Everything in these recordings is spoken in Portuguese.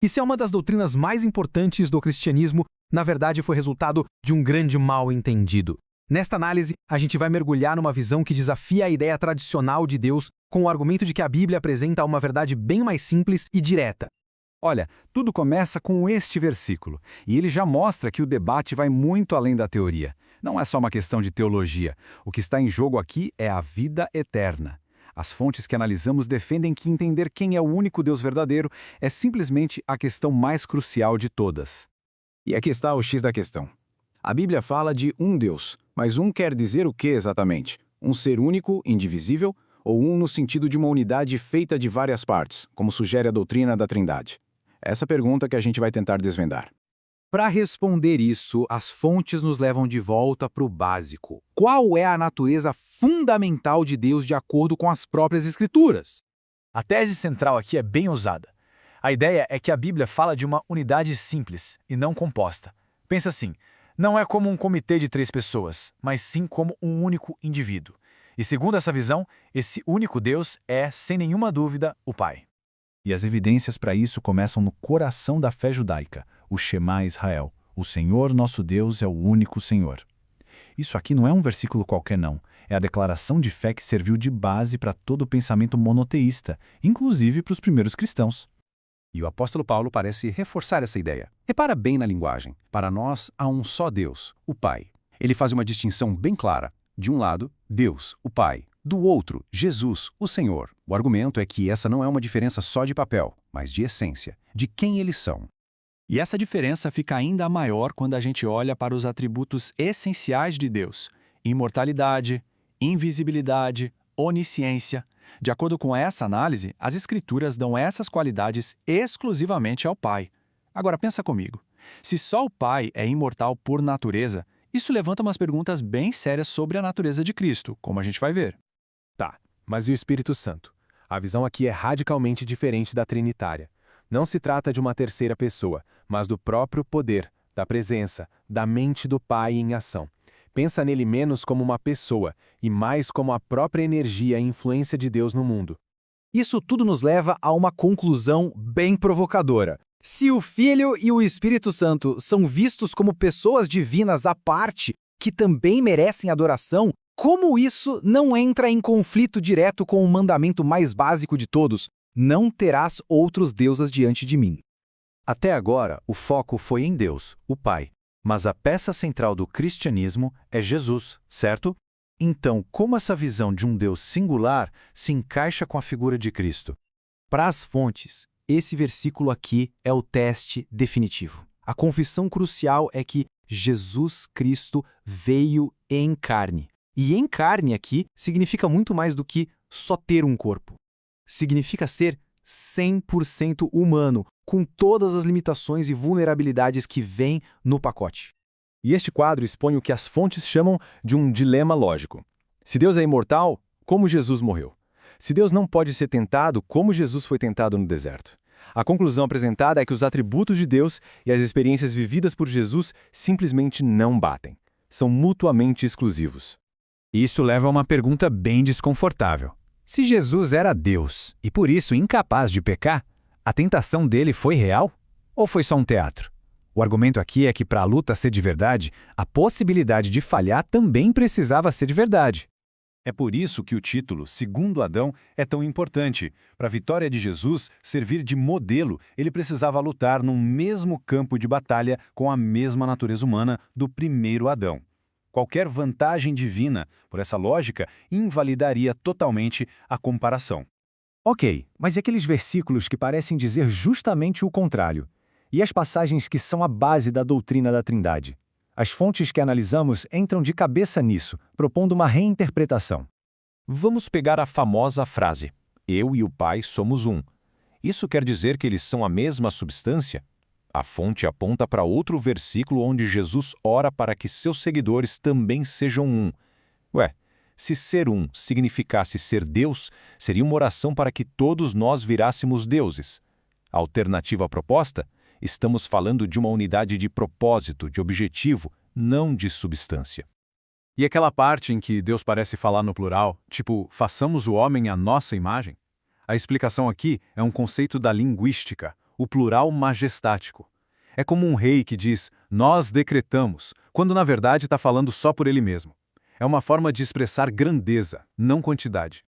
Isso é uma das doutrinas mais importantes do cristianismo, na verdade foi resultado de um grande mal-entendido. Nesta análise, a gente vai mergulhar numa visão que desafia a ideia tradicional de Deus com o argumento de que a Bíblia apresenta uma verdade bem mais simples e direta. Olha, tudo começa com este versículo, e ele já mostra que o debate vai muito além da teoria. Não é só uma questão de teologia. O que está em jogo aqui é a vida eterna. As fontes que analisamos defendem que entender quem é o único Deus verdadeiro é simplesmente a questão mais crucial de todas. E aqui está o X da questão. A Bíblia fala de um Deus, mas um quer dizer o que exatamente? Um ser único, indivisível, ou um no sentido de uma unidade feita de várias partes, como sugere a doutrina da Trindade? Essa pergunta que a gente vai tentar desvendar. Para responder isso, as fontes nos levam de volta para o básico. Qual é a natureza fundamental de Deus de acordo com as próprias Escrituras? A tese central aqui é bem ousada. A ideia é que a Bíblia fala de uma unidade simples e não composta. Pensa assim, não é como um comitê de 3 pessoas, mas sim como um único indivíduo. E segundo essa visão, esse único Deus é, sem nenhuma dúvida, o Pai. E as evidências para isso começam no coração da fé judaica, o Shema Israel. O Senhor nosso Deus é o único Senhor. Isso aqui não é um versículo qualquer não. É a declaração de fé que serviu de base para todo o pensamento monoteísta, inclusive para os primeiros cristãos. E o apóstolo Paulo parece reforçar essa ideia. Repara bem na linguagem. Para nós, há um só Deus, o Pai. Ele faz uma distinção bem clara. De um lado, Deus, o Pai. Do outro, Jesus, o Senhor. O argumento é que essa não é uma diferença só de papel, mas de essência, de quem eles são. E essa diferença fica ainda maior quando a gente olha para os atributos essenciais de Deus: imortalidade, invisibilidade, onisciência. De acordo com essa análise, as Escrituras dão essas qualidades exclusivamente ao Pai. Agora pensa comigo. Se só o Pai é imortal por natureza, isso levanta umas perguntas bem sérias sobre a natureza de Cristo, como a gente vai ver. Tá, mas e o Espírito Santo? A visão aqui é radicalmente diferente da trinitária. Não se trata de uma terceira pessoa, mas do próprio poder, da presença, da mente do Pai em ação. Pensa nele menos como uma pessoa e mais como a própria energia e influência de Deus no mundo. Isso tudo nos leva a uma conclusão bem provocadora. Se o Filho e o Espírito Santo são vistos como pessoas divinas à parte, que também merecem adoração, como isso não entra em conflito direto com o mandamento mais básico de todos? Não terás outros deuses diante de mim. Até agora, o foco foi em Deus, o Pai. Mas a peça central do cristianismo é Jesus, certo? Então, como essa visão de um Deus singular se encaixa com a figura de Cristo? Para as fontes, esse versículo aqui é o teste definitivo. A confissão crucial é que Jesus Cristo veio em carne. E em carne aqui significa muito mais do que só ter um corpo. Significa ser 100% humano, com todas as limitações e vulnerabilidades que vêm no pacote. E este quadro expõe o que as fontes chamam de um dilema lógico. Se Deus é imortal, como Jesus morreu? Se Deus não pode ser tentado, como Jesus foi tentado no deserto? A conclusão apresentada é que os atributos de Deus e as experiências vividas por Jesus simplesmente não batem. São mutuamente exclusivos. Isso leva a uma pergunta bem desconfortável. Se Jesus era Deus e por isso incapaz de pecar, a tentação dele foi real ou foi só um teatro? O argumento aqui é que para a luta ser de verdade, a possibilidade de falhar também precisava ser de verdade. É por isso que o título, Segundo Adão, é tão importante. Para a vitória de Jesus servir de modelo, ele precisava lutar no mesmo campo de batalha com a mesma natureza humana do primeiro Adão. Qualquer vantagem divina, por essa lógica, invalidaria totalmente a comparação. Ok, mas e aqueles versículos que parecem dizer justamente o contrário? E as passagens que são a base da doutrina da Trindade? As fontes que analisamos entram de cabeça nisso, propondo uma reinterpretação. Vamos pegar a famosa frase: eu e o Pai somos um. Isso quer dizer que eles são a mesma substância? A fonte aponta para outro versículo onde Jesus ora para que seus seguidores também sejam um. Ué, se ser um significasse ser Deus, seria uma oração para que todos nós virássemos deuses. A alternativa proposta? Estamos falando de uma unidade de propósito, de objetivo, não de substância. E aquela parte em que Deus parece falar no plural, tipo, façamos o homem à nossa imagem? A explicação aqui é um conceito da linguística. o plural majestático. É como um rei que diz, nós decretamos, quando na verdade está falando só por ele mesmo. É uma forma de expressar grandeza, não quantidade.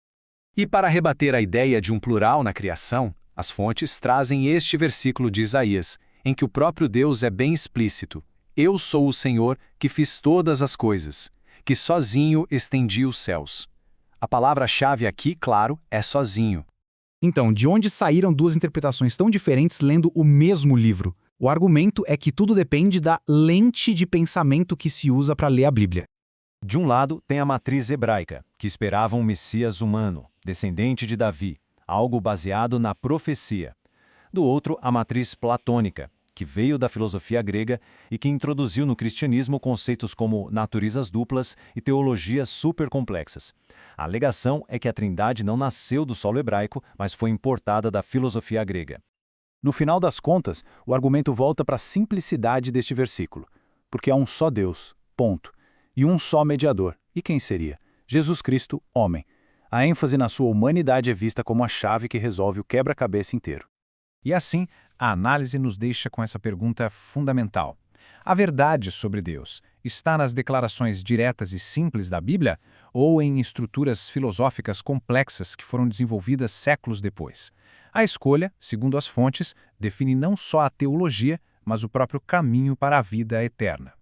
E para rebater a ideia de um plural na criação, as fontes trazem este versículo de Isaías, em que o próprio Deus é bem explícito. Eu sou o Senhor que fiz todas as coisas, que sozinho estendi os céus. A palavra-chave aqui, claro, é sozinho. Então, de onde saíram duas interpretações tão diferentes lendo o mesmo livro? O argumento é que tudo depende da lente de pensamento que se usa para ler a Bíblia. De um lado, tem a matriz hebraica, que esperava um Messias humano, descendente de Davi, algo baseado na profecia. Do outro, a matriz platônica, que veio da filosofia grega e que introduziu no cristianismo conceitos como naturezas duplas e teologias supercomplexas. A alegação é que a Trindade não nasceu do solo hebraico, mas foi importada da filosofia grega. No final das contas, o argumento volta para a simplicidade deste versículo, porque há um só Deus, ponto, e um só mediador. E quem seria? Jesus Cristo, homem. A ênfase na sua humanidade é vista como a chave que resolve o quebra-cabeça inteiro. E assim, a análise nos deixa com essa pergunta fundamental. A verdade sobre Deus está nas declarações diretas e simples da Bíblia ou em estruturas filosóficas complexas que foram desenvolvidas séculos depois? A escolha, segundo as fontes, define não só a teologia, mas o próprio caminho para a vida eterna.